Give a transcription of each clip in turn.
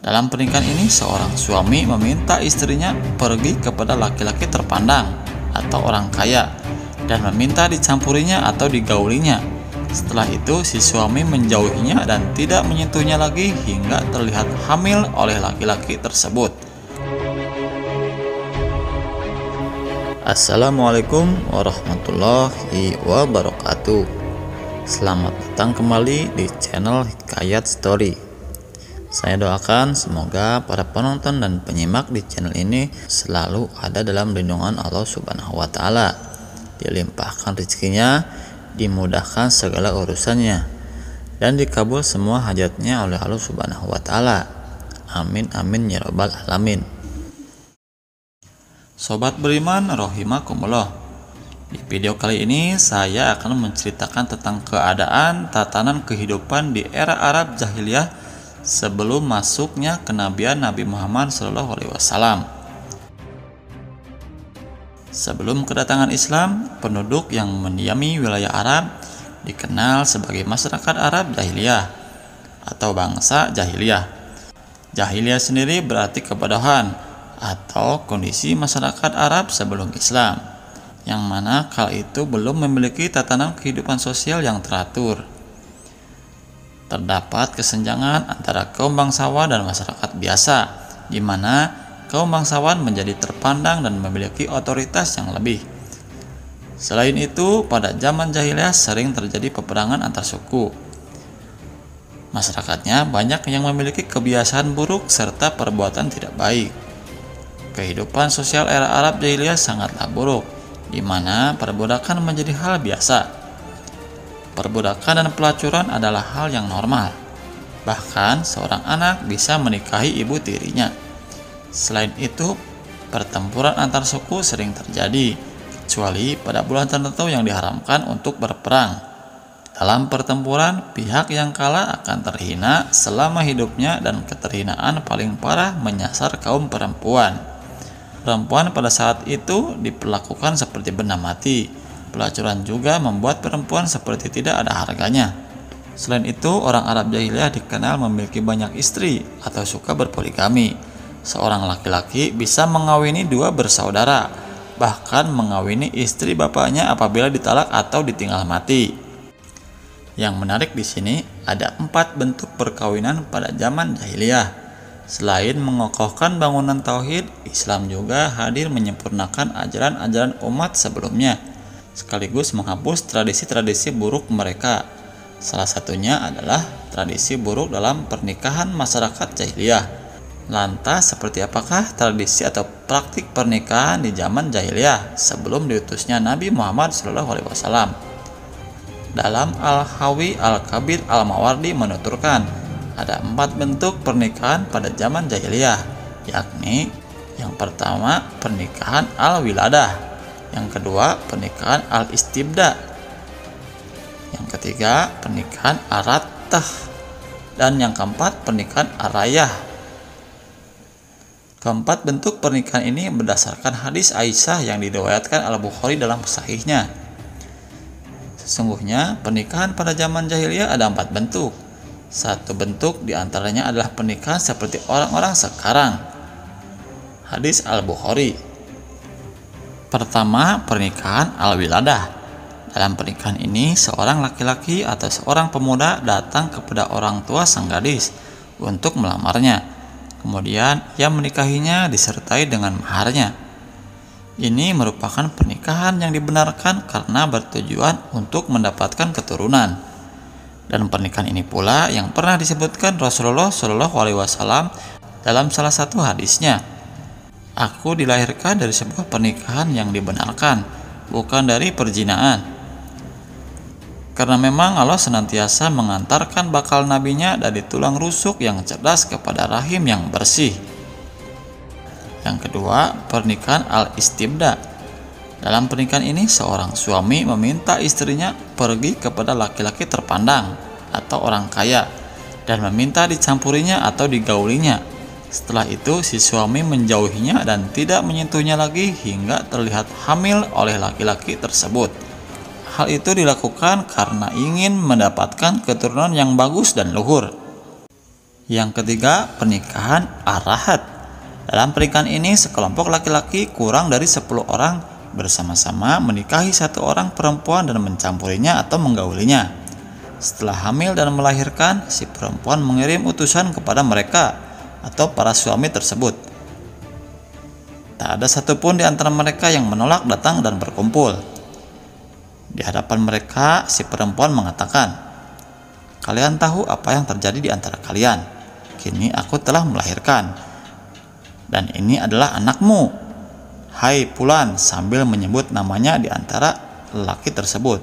Dalam pernikahan ini, seorang suami meminta istrinya pergi kepada laki-laki terpandang atau orang kaya dan meminta dicampurinya atau digaulinya. Setelah itu, si suami menjauhinya dan tidak menyentuhnya lagi hingga terlihat hamil oleh laki-laki tersebut. Assalamualaikum warahmatullahi wabarakatuh. Selamat datang kembali di channel Hikayat Story. Saya doakan semoga para penonton dan penyimak di channel ini selalu ada dalam lindungan Allah Subhanahu wa Ta'ala, dilimpahkan rezekinya, dimudahkan segala urusannya, dan dikabul semua hajatnya oleh Allah Subhanahu wa Ta'ala. Amin amin ya rabbal alamin. Sobat beriman rahimakumullah, di video kali ini saya akan menceritakan tentang keadaan tatanan kehidupan di era Arab Jahiliyah sebelum masuknya kenabian Nabi Muhammad SAW. Sebelum kedatangan Islam, penduduk yang mendiami wilayah Arab dikenal sebagai masyarakat Arab Jahiliyah atau bangsa Jahiliyah. Jahiliyah sendiri berarti kebodohan atau kondisi masyarakat Arab sebelum Islam, yang mana kala itu belum memiliki tatanan kehidupan sosial yang teratur. Terdapat kesenjangan antara kaum bangsawan dan masyarakat biasa, di mana kaum bangsawan menjadi terpandang dan memiliki otoritas yang lebih. Selain itu, pada zaman jahiliyah sering terjadi peperangan antar suku. Masyarakatnya banyak yang memiliki kebiasaan buruk serta perbuatan tidak baik. Kehidupan sosial era Arab jahiliyah sangatlah buruk, di mana perbudakan menjadi hal biasa. Perbudakan dan pelacuran adalah hal yang normal. Bahkan seorang anak bisa menikahi ibu tirinya. Selain itu, pertempuran antar suku sering terjadi, kecuali pada bulan tertentu yang diharamkan untuk berperang. Dalam pertempuran, pihak yang kalah akan terhina selama hidupnya dan keterhinaan paling parah menyasar kaum perempuan. Perempuan pada saat itu diperlakukan seperti benda mati. Pelacuran juga membuat perempuan seperti tidak ada harganya. Selain itu, orang Arab jahiliyah dikenal memiliki banyak istri atau suka berpoligami. Seorang laki-laki bisa mengawini dua bersaudara, bahkan mengawini istri bapaknya apabila ditalak atau ditinggal mati. Yang menarik di sini ada 4 bentuk perkawinan pada zaman jahiliyah. Selain mengokohkan bangunan tauhid, Islam juga hadir menyempurnakan ajaran-ajaran umat sebelumnya, sekaligus menghapus tradisi-tradisi buruk mereka. Salah satunya adalah tradisi buruk dalam pernikahan masyarakat jahiliyah. Lantas, seperti apakah tradisi atau praktik pernikahan di zaman jahiliyah sebelum diutusnya Nabi Muhammad SAW? Dalam Al-Hawi Al-Kabir Al-Mawardi menuturkan, ada 4 bentuk pernikahan pada zaman jahiliyah, yakni yang pertama pernikahan al-wiladah, yang kedua pernikahan al-istibda, yang ketiga pernikahan ar-rattah, dan yang keempat pernikahan ar-rayah. Keempat bentuk pernikahan ini berdasarkan hadis Aisyah yang diriwayatkan Al-Bukhari dalam sahihnya. Sesungguhnya pernikahan pada zaman jahiliyah ada 4 bentuk. Satu bentuk diantaranya adalah pernikahan seperti orang-orang sekarang. Hadis Al-Bukhari. Pertama, pernikahan al-wiladah. Dalam pernikahan ini, seorang laki-laki atau seorang pemuda datang kepada orang tua sang gadis untuk melamarnya. Kemudian, ia menikahinya disertai dengan maharnya. Ini merupakan pernikahan yang dibenarkan karena bertujuan untuk mendapatkan keturunan. Dan pernikahan ini pula yang pernah disebutkan Rasulullah SAW dalam salah satu hadisnya. Aku dilahirkan dari sebuah pernikahan yang dibenarkan, bukan dari perzinaan. Karena memang Allah senantiasa mengantarkan bakal nabinya dari tulang rusuk yang cerdas kepada rahim yang bersih. Yang kedua, pernikahan al-istibda. Dalam pernikahan ini, seorang suami meminta istrinya pergi kepada laki-laki terpandang atau orang kaya dan meminta dicampurinya atau digaulinya. Setelah itu, si suami menjauhinya dan tidak menyentuhnya lagi hingga terlihat hamil oleh laki-laki tersebut. Hal itu dilakukan karena ingin mendapatkan keturunan yang bagus dan luhur. Yang ketiga, pernikahan arahat. Dalam pernikahan ini, sekelompok laki-laki kurang dari 10 orang bersama-sama menikahi satu orang perempuan dan mencampurinya atau menggaulinya. Setelah hamil dan melahirkan, si perempuan mengirim utusan kepada mereka atau para suami tersebut. Tak ada satupun di antara mereka yang menolak datang dan berkumpul. Di hadapan mereka, si perempuan mengatakan, "Kalian tahu apa yang terjadi di antara kalian? Kini aku telah melahirkan, dan ini adalah anakmu, hai Fulan," sambil menyebut namanya di antara lelaki tersebut.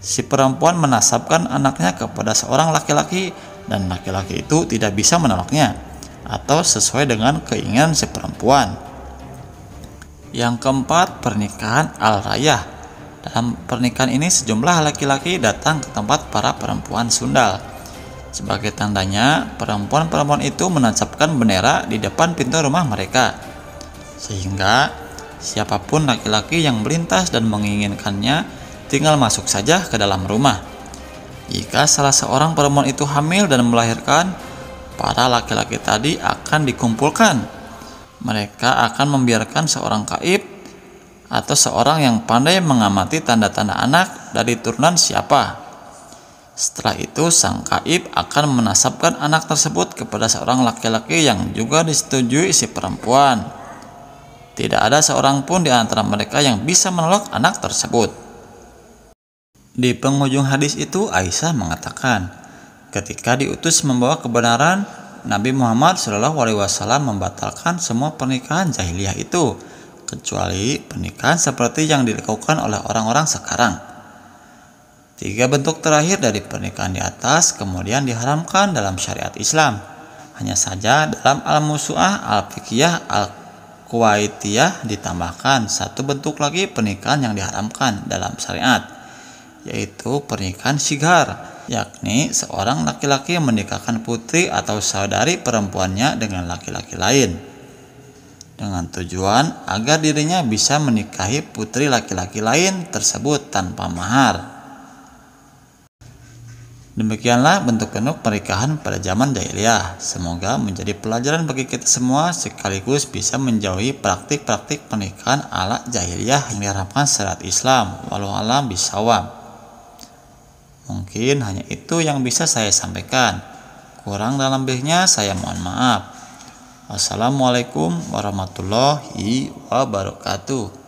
Si perempuan menasabkan anaknya kepada seorang laki-laki dan laki-laki itu tidak bisa menolaknya atau sesuai dengan keinginan si perempuan. Yang keempat, pernikahan al-rayah. Dalam pernikahan ini sejumlah laki-laki datang ke tempat para perempuan sundal. Sebagai tandanya, perempuan-perempuan itu menancapkan bendera di depan pintu rumah mereka, sehingga siapapun laki-laki yang melintas dan menginginkannya tinggal masuk saja ke dalam rumah. Jika salah seorang perempuan itu hamil dan melahirkan, para laki-laki tadi akan dikumpulkan. Mereka akan membiarkan seorang gaib atau seorang yang pandai mengamati tanda-tanda anak dari turunan siapa. Setelah itu, sang gaib akan menasabkan anak tersebut kepada seorang laki-laki yang juga disetujui si perempuan. Tidak ada seorang pun di antara mereka yang bisa menolak anak tersebut. Di penghujung hadis itu, Aisyah mengatakan, ketika diutus membawa kebenaran, Nabi Muhammad SAW membatalkan semua pernikahan jahiliyah itu, kecuali pernikahan seperti yang dilakukan oleh orang-orang sekarang. 3 bentuk terakhir dari pernikahan di atas kemudian diharamkan dalam syariat Islam. Hanya saja dalam Al-Musu'ah Al-Fiqhiyah Al-Kuwaitiyah ditambahkan 1 bentuk lagi pernikahan yang diharamkan dalam syariat, yaitu pernikahan syighar, yakni seorang laki-laki menikahkan putri atau saudari perempuannya dengan laki-laki lain, dengan tujuan agar dirinya bisa menikahi putri laki-laki lain tersebut tanpa mahar. Demikianlah bentuk-bentuk pernikahan pada zaman jahiliyah. Semoga menjadi pelajaran bagi kita semua sekaligus bisa menjauhi praktik-praktik pernikahan ala jahiliyah yang diharapkan syariat Islam. Wallahu a'lam bishawab. Mungkin hanya itu yang bisa saya sampaikan. Kurang dan lebihnya saya mohon maaf. Wassalamualaikum warahmatullahi wabarakatuh.